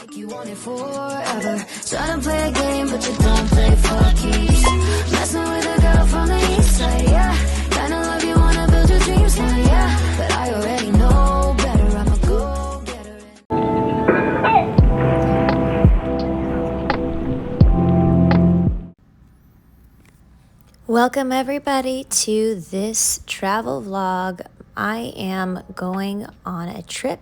Like you want it forever. Trying to play a game, but you don't play for keeps. Messing with a girl from the east side, yeah. Kinda love you, wanna build your dreams now, yeah. But I already know better, I'm a go-getter. Welcome everybody to this travel vlog. I am going on a trip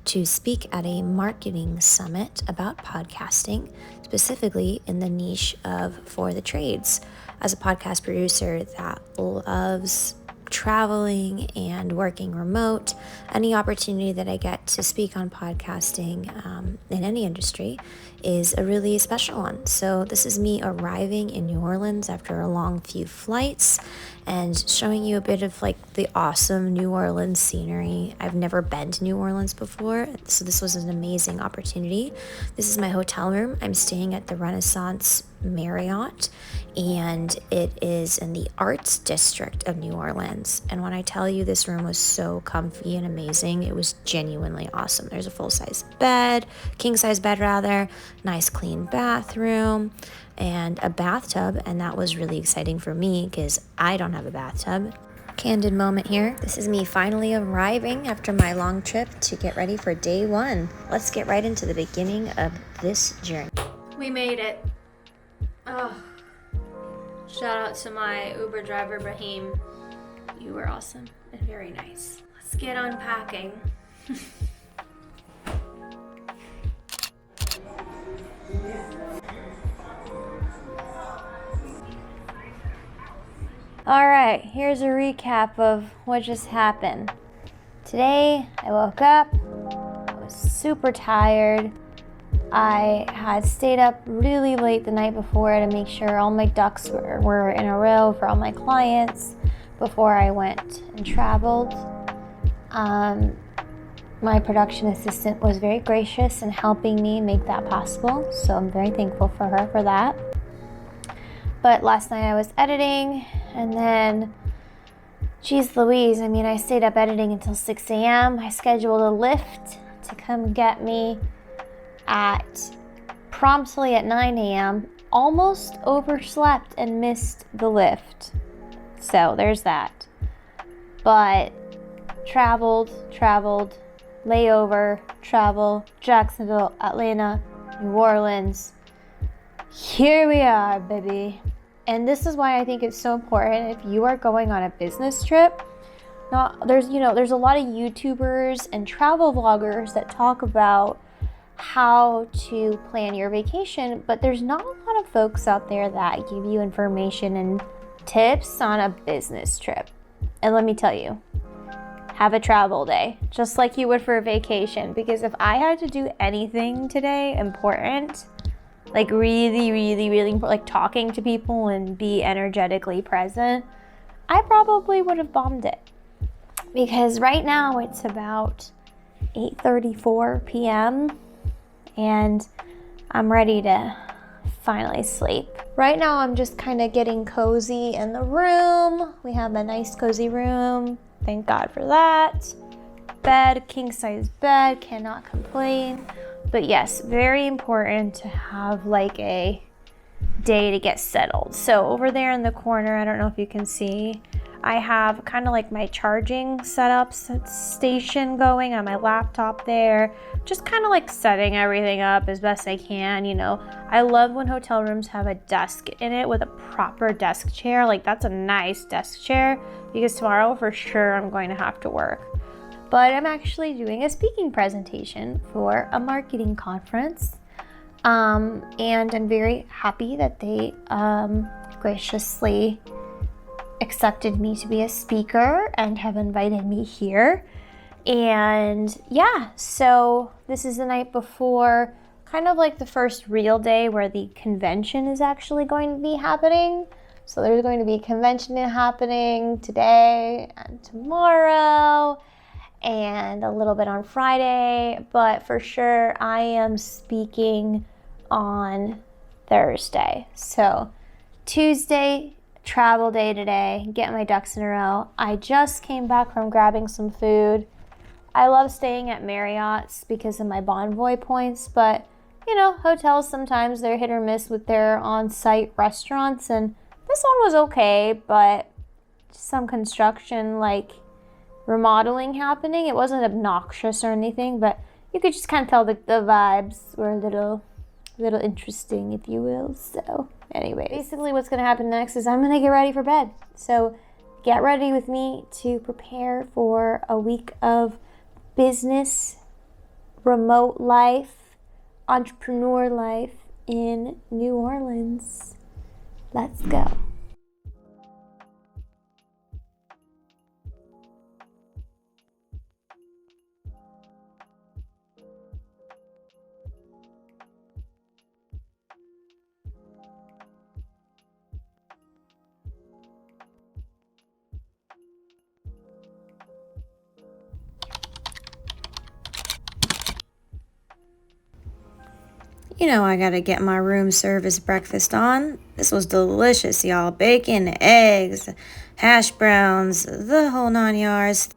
to speak at a marketing summit about podcasting, specifically in the niche of for the trades. As a podcast producer that loves traveling and working remote, any opportunity that I get to speak on podcasting in any industry is a really special one. So this is me arriving in New Orleans after a long few flights and showing you a bit of like the awesome New Orleans scenery. I've never been to New Orleans before, so this was an amazing opportunity. This is my hotel room. I'm staying at the Renaissance Marriott, and it is in the Arts District of New Orleans. And when I tell you this room was so comfy and amazing, it was genuinely awesome. There's a full-size bed, king-size bed rather, nice clean bathroom, and a bathtub, and that was really exciting for me because I don't have a bathtub. Candid moment here. This is me finally arriving after my long trip to get ready for day one. Let's get right into the beginning of this journey. We made it. Oh, shout out to my Uber driver, Brahim. You were awesome and very nice. Let's get unpacking. All right, here's a recap of what just happened. Today, I woke up, I was super tired. I had stayed up really late the night before to make sure all my ducks were in a row for all my clients before I went and traveled. My production assistant was very gracious in helping me make that possible, so I'm very thankful for her for that. But last night I was editing, and then, geez Louise, I stayed up editing until 6 a.m. I scheduled a Lyft to come get me promptly at 9 a.m. Almost overslept and missed the Lyft. So there's that. But traveled, layover, travel, Jacksonville, Atlanta, New Orleans. Here we are, baby. And this is why I think it's so important if you are going on a business trip. There's a lot of YouTubers and travel vloggers that talk about how to plan your vacation, but there's not a lot of folks out there that give you information and tips on a business trip. And let me tell you, have a travel day, just like you would for a vacation, because if I had to do anything today important, like really, really, really important, like talking to people and be energetically present, I probably would have bombed it. Because right now it's about 8:34 p.m. and I'm ready to finally sleep. Right now I'm just kind of getting cozy in the room. We have a nice cozy room. Thank God for that. Bed, king size bed, cannot complain. But yes, very important to have like a day to get settled. So over there in the corner, I don't know if you can see, I have kind of like my charging setup station going on my laptop there. Just kind of like setting everything up as best I can, I love when hotel rooms have a desk in it with a proper desk chair. Like that's a nice desk chair because tomorrow for sure I'm going to have to work. But I'm actually doing a speaking presentation for a marketing conference. And I'm very happy that they graciously accepted me to be a speaker and have invited me here. And yeah, so this is the night before, kind of like the first real day where the convention is actually going to be happening. So there's going to be a convention happening today and tomorrow and a little bit on Friday, but for sure I am speaking on Thursday. So Tuesday, travel day today, get my ducks in a row. I just came back from grabbing some food. I love staying at Marriott's because of my Bonvoy points, but hotels sometimes they're hit or miss with their on-site restaurants, and this one was okay, but some construction, like remodeling happening. It wasn't obnoxious or anything, but you could just kind of tell the vibes were a little interesting, if you will. So anyway, basically what's going to happen next is I'm going to get ready for bed. So get ready with me to prepare for a week of business, remote life, entrepreneur life in New Orleans. Let's go. I gotta get my room service breakfast on. This was delicious, y'all. Bacon, eggs, hash browns, the whole 9 yards.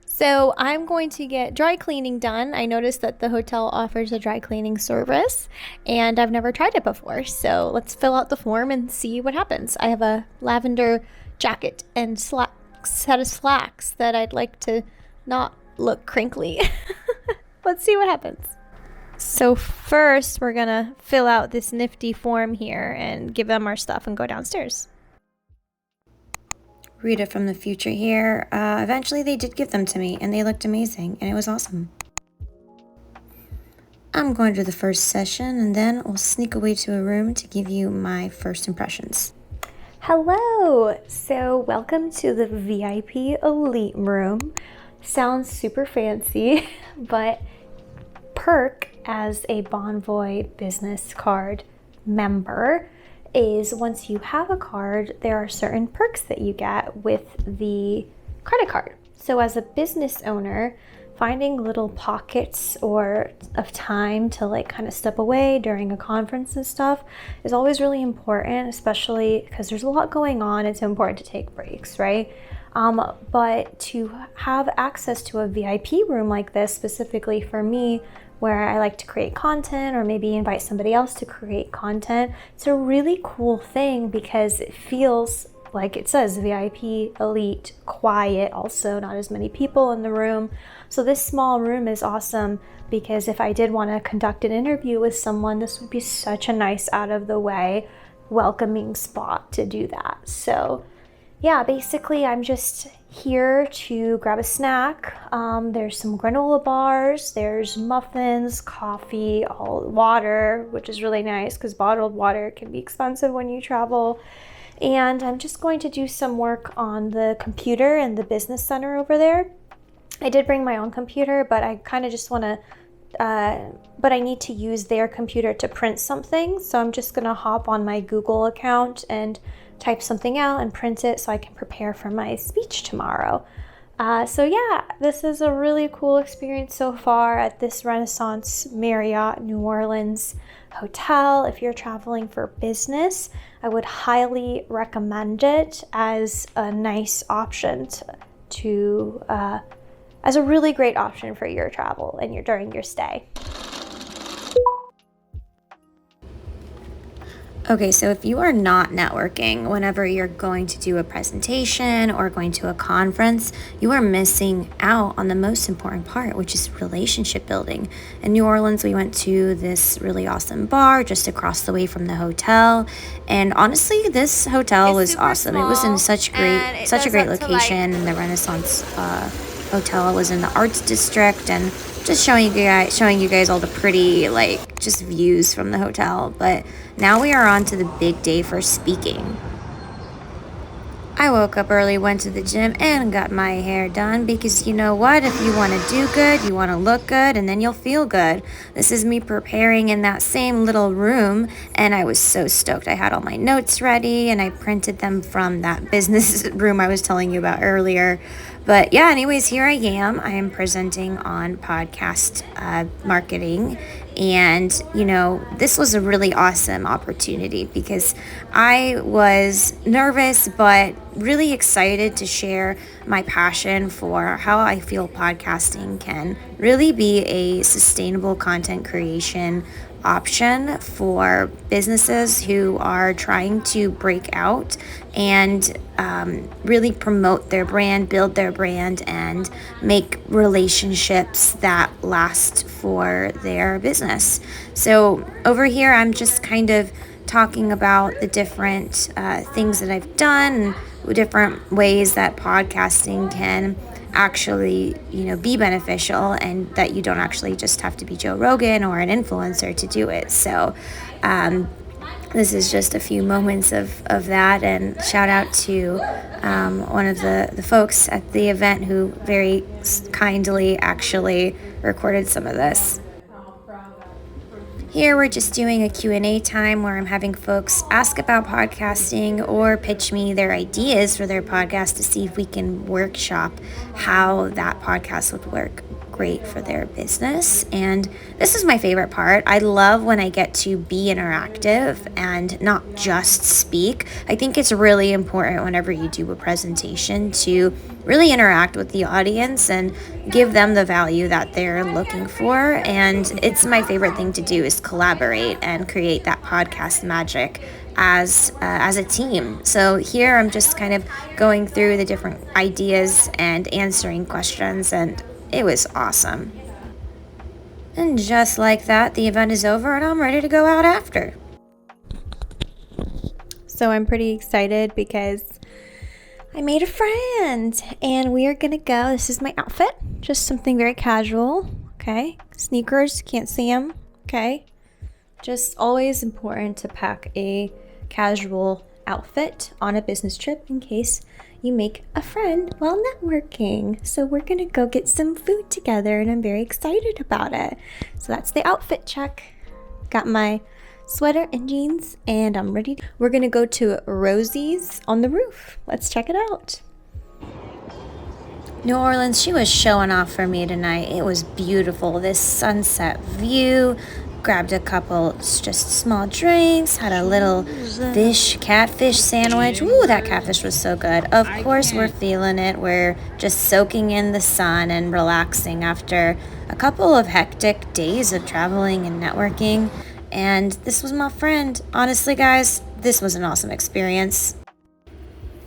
So I'm going to get dry cleaning done. I noticed that the hotel offers a dry cleaning service, and I've never tried it before. So let's fill out the form and see what happens. I have a lavender jacket and set of slacks that I'd like to not look crinkly. Let's see what happens. So first, we're gonna fill out this nifty form here and give them our stuff and go downstairs. Rita from the future here. Eventually they did give them to me, and they looked amazing, and it was awesome. I'm going to the first session, and then we'll sneak away to a room to give you my first impressions. Hello! So welcome to the VIP Elite Room. Sounds super fancy, but perk as a Bonvoy business card member is once you have a card, there are certain perks that you get with the credit card. So as a business owner, finding little pockets of time to kind of step away during a conference and stuff is always really important, especially because there's a lot going on. It's important to take breaks, right? But to have access to a VIP room like this, specifically for me, where I like to create content or maybe invite somebody else to create content, it's a really cool thing because it feels like it says VIP, elite, quiet, also not as many people in the room. So this small room is awesome because if I did want to conduct an interview with someone, this would be such a nice out of the way, welcoming spot to do that. So yeah, basically I'm just here to grab a snack. There's some granola bars, there's muffins, coffee, water, which is really nice because bottled water can be expensive when you travel. And I'm just going to do some work on the computer in the business center over there. I did bring my own computer, but I kind of just want to, but I need to use their computer to print something. So I'm just going to hop on my Google account and type something out and print it so I can prepare for my speech tomorrow. So yeah, this is a really cool experience so far at this Renaissance Marriott New Orleans hotel. If you're traveling for business, I would highly recommend it as a nice option as a really great option for your travel and during your stay. Okay, so if you are not networking whenever you're going to do a presentation or going to a conference, you are missing out on the most important part, which is relationship building. In New Orleans, we went to this really awesome bar just across the way from the hotel. And honestly, this hotel was awesome. It was in such a great location in the Renaissance hotel. It was in the Arts District, and just showing you guys all the pretty just views from the hotel. But now we are on to the big day for speaking. I woke up early, went to the gym, and got my hair done because you know what? If you want to do good, you want to look good, and then you'll feel good. This is me preparing in that same little room, and I was so stoked. I had all my notes ready, and I printed them from that business room I was telling you about earlier. But yeah, anyways, here I am. I am presenting on podcast marketing. And, this was a really awesome opportunity because I was nervous but really excited to share my passion for how I feel podcasting can really be a sustainable content creation option for businesses who are trying to break out and really promote their brand, build their brand, and make relationships that last for their business. So over here, I'm just kind of talking about the different things that I've done, different ways that podcasting can actually, be beneficial, and that you don't actually just have to be Joe Rogan or an influencer to do it. So this is just a few moments of that, and shout out to one of the folks at the event who very kindly actually recorded some of this. Here we're just doing a Q&A time where I'm having folks ask about podcasting or pitch me their ideas for their podcast to see if we can workshop how that podcast would work great for their business. And this is my favorite part. I love when I get to be interactive and not just speak. I think it's really important whenever you do a presentation to really interact with the audience and give them the value that they're looking for. And it's my favorite thing to do is collaborate and create that podcast magic as a team. So here I'm just kind of going through the different ideas and answering questions, and it was awesome. And just like that, the event is over and I'm ready to go out after. So I'm pretty excited because I made a friend and we are gonna go. This is my outfit, just something very casual. Okay, sneakers, can't see them. Okay, just always important to pack a casual outfit on a business trip in case you make a friend while networking. So we're gonna go get some food together and I'm very excited about it. So that's the outfit check. Got my sweater and jeans and I'm ready. We're gonna go to Rosie's on the roof. Let's check it out. New Orleans, she was showing off for me tonight. It was beautiful. This sunset view. Grabbed a couple just small drinks, had a little catfish sandwich. Ooh, that catfish was so good. Of course, we're feeling it. We're just soaking in the sun and relaxing after a couple of hectic days of traveling and networking. And this was my friend. Honestly, guys, this was an awesome experience.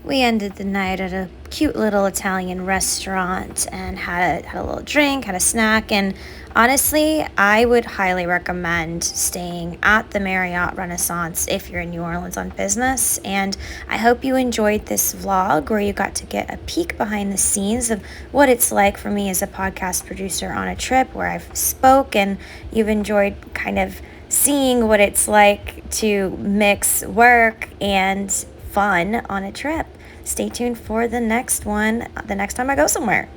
We ended the night at a cute little Italian restaurant and had a little drink, had a snack, and honestly, I would highly recommend staying at the Marriott Renaissance if you're in New Orleans on business. And I hope you enjoyed this vlog where you got to get a peek behind the scenes of what it's like for me as a podcast producer on a trip where I've spoke, and you've enjoyed kind of seeing what it's like to mix work and fun on a trip. Stay tuned for the next one, the next time I go somewhere.